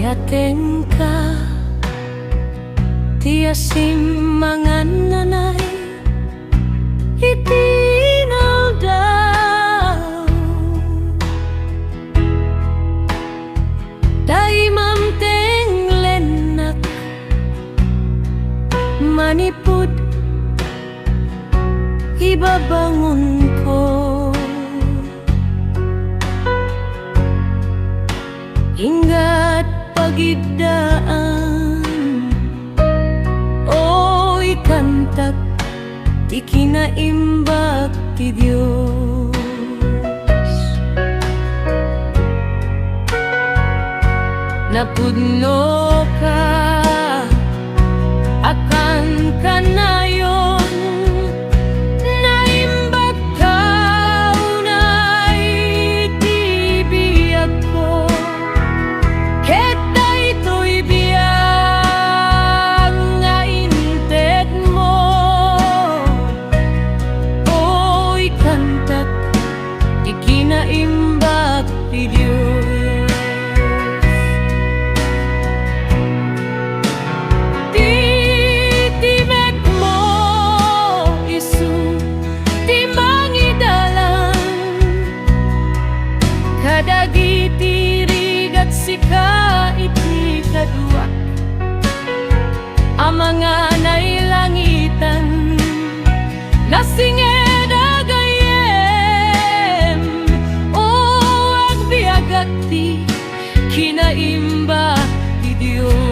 Yateng ka tiasim mangan nanay itinal daw daimam teng lenak manipud ibabangon ko hingga't pagidaan o ikantak di kinaimbak ti Diyos. Napudno ka akan kanayon naimbak ka unay tibiyag ko ket daytoy biyag nga inted mo oy kantat di kinaimbak ti Diyos. Kadagiti rigat sika iti kadua ang mga nailangitan nasinged agayem o agbiagat ti kinaimba ti Diyos.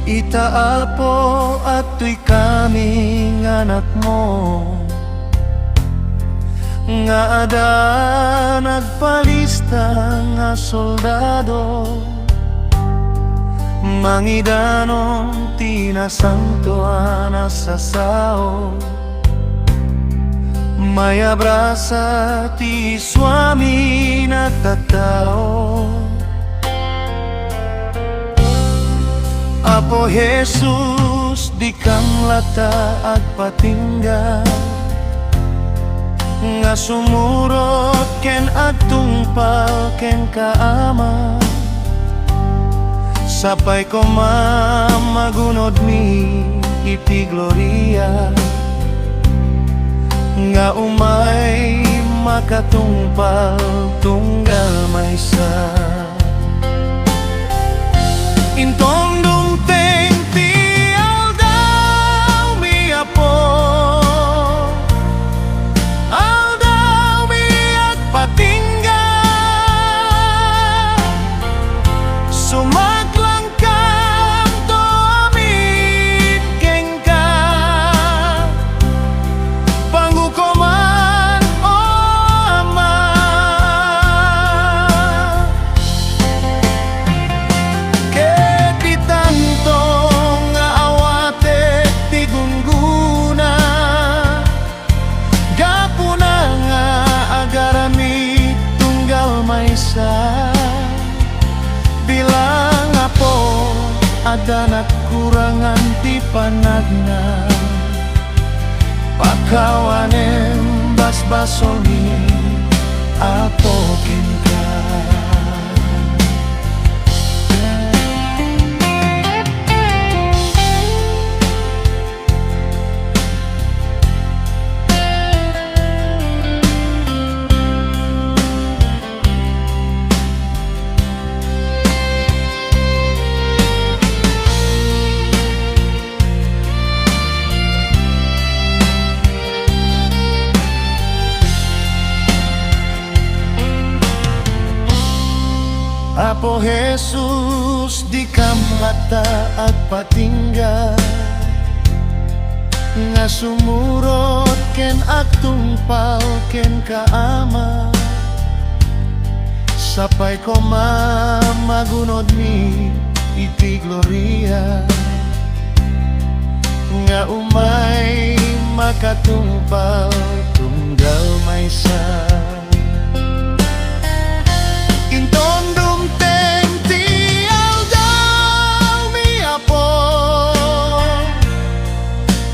Itaapo at tuy kaming anak mo nga ada nagpalista nga soldado mangidanon tinasantuan sa sao may abrasa ti swami na katao. Apo Jesus, di kang lata at patingga nga sumurot ken agtungpal ken kaama sapay ko magunod mi iti gloria nga umay makatungpal tunggal maysa intong dumteng ti aldaw mi apo aldaw mi at patingga sumaklang kam to amit keng ka pangukoman o ama adanak kurangan ti panagna pakawanen basbasolmi atokin ka. Apo Jesus di kamata at patingga nga sumurot ken agtungpal ken kaama sapay ko magunod mi iti gloria nga umay makatungpal tunggal maysa. Intong dumteng ti aldaw mi apo,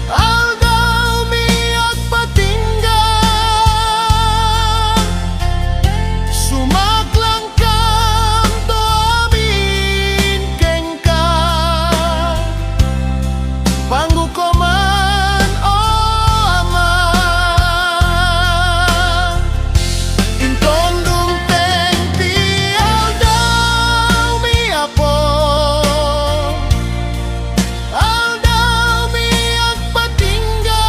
aldaw mi at patingga, sumaklang kam to amin keng ka, panggukoman o ama. Intong dumteng ti aldaw mi apo, aldaw mi at patingga,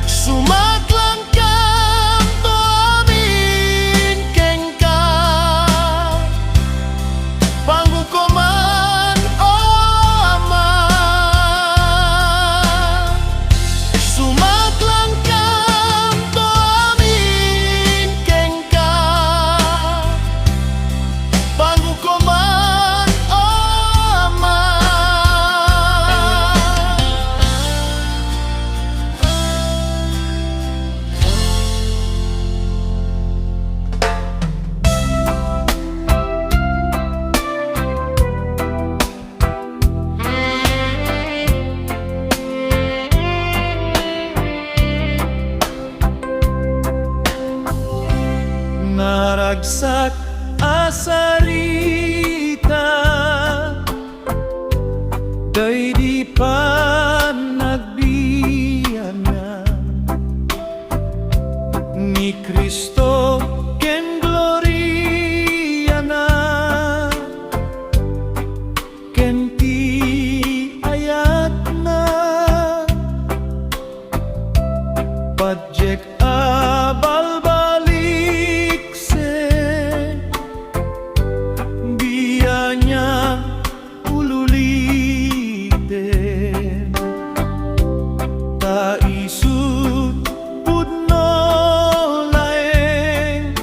sumaklang kam to amin keng ka, panggukoman o ama. Sumaklang kam to amin keng ka, panggukoman o ama. Naragsak asarita day di pa nagbiyanan ni Kristo ken gloria na ken ti ayat na padjek abalbalik se biyanya ululiten ta isut pudno laeng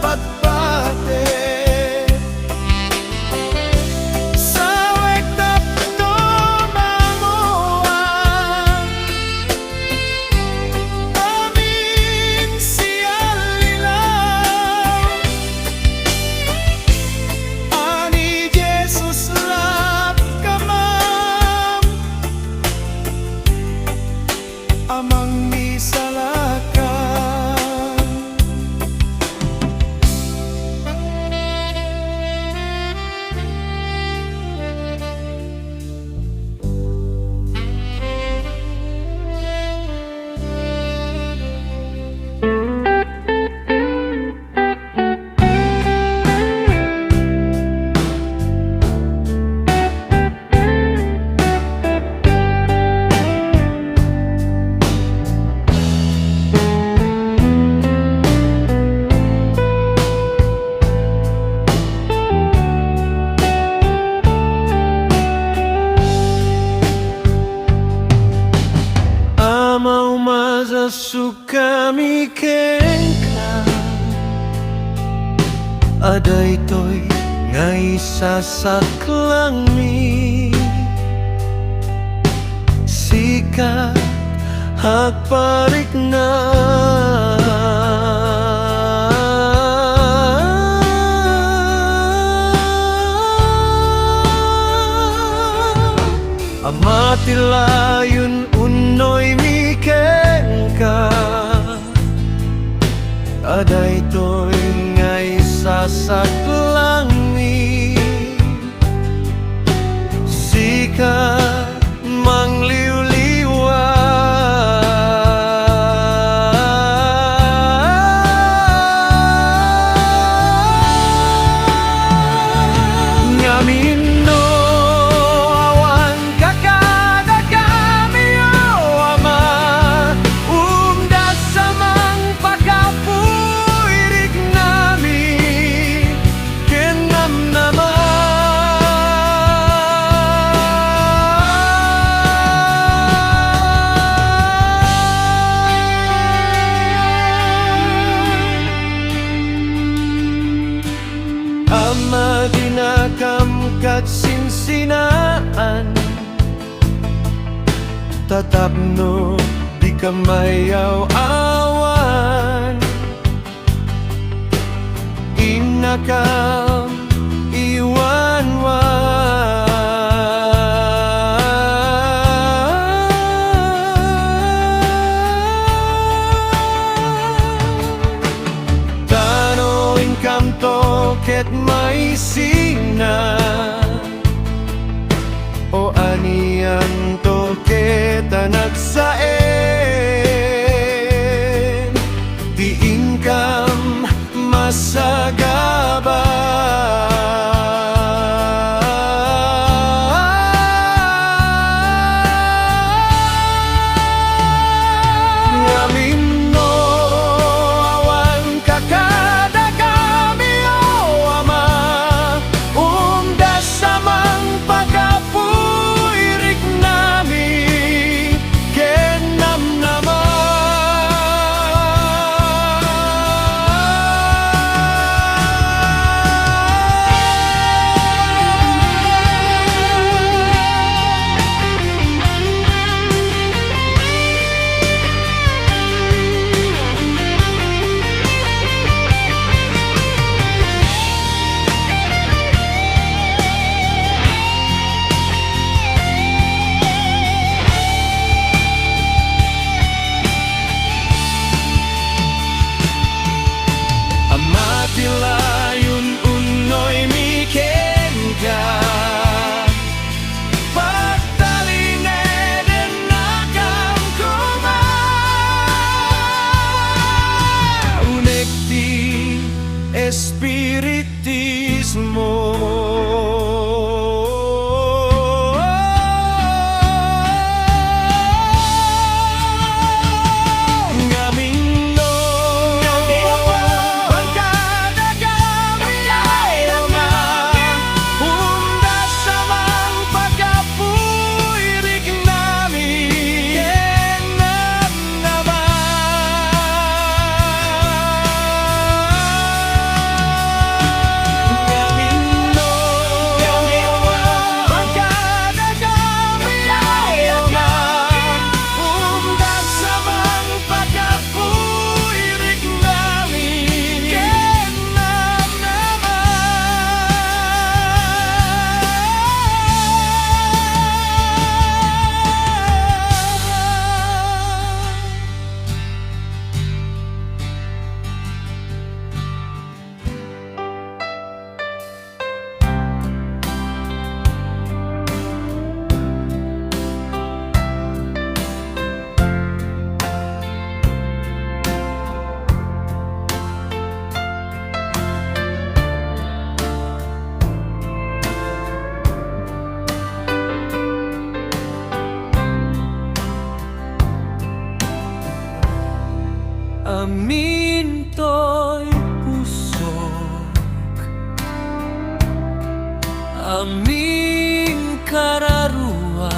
patpate Sawek tapto mamuan Amin sialilaw Ani Jesus lap kamam Amang misalakan Amaw mazasuka mikengka Aday to'y ngay sasaklang mi Sikat hagparik na Amatilayun unoy mikengka Aday to'y ngay sasaklang mi Sikat mangliwliwa Ngamin Ama dinakam kat sinsinaan Tatapno di kamayaw awan Inakam iwanwan Tano ingkam toket may sina O anian toket nagsaen Di ingkam masagaba Amin to'y pusok, amin kararuak,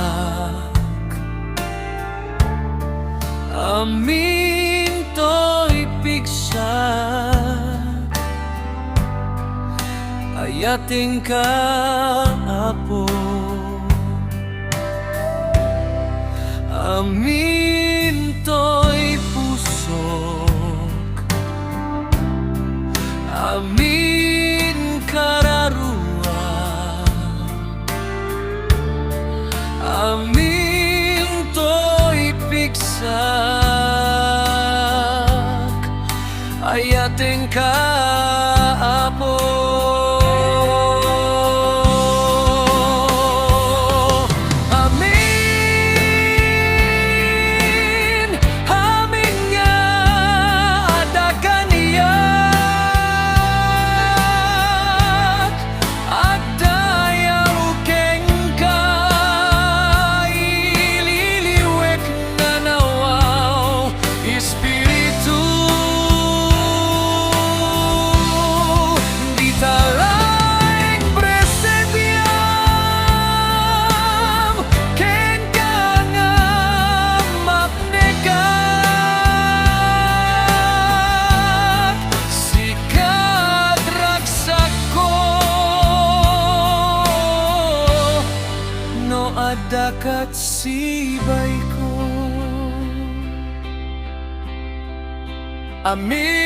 amin to'y pigsak, ayating ka apo. Amin to'y pusok, amin kararuak, amin to'y pigsak, ayating ka apo. Dakat sibay ko, amin.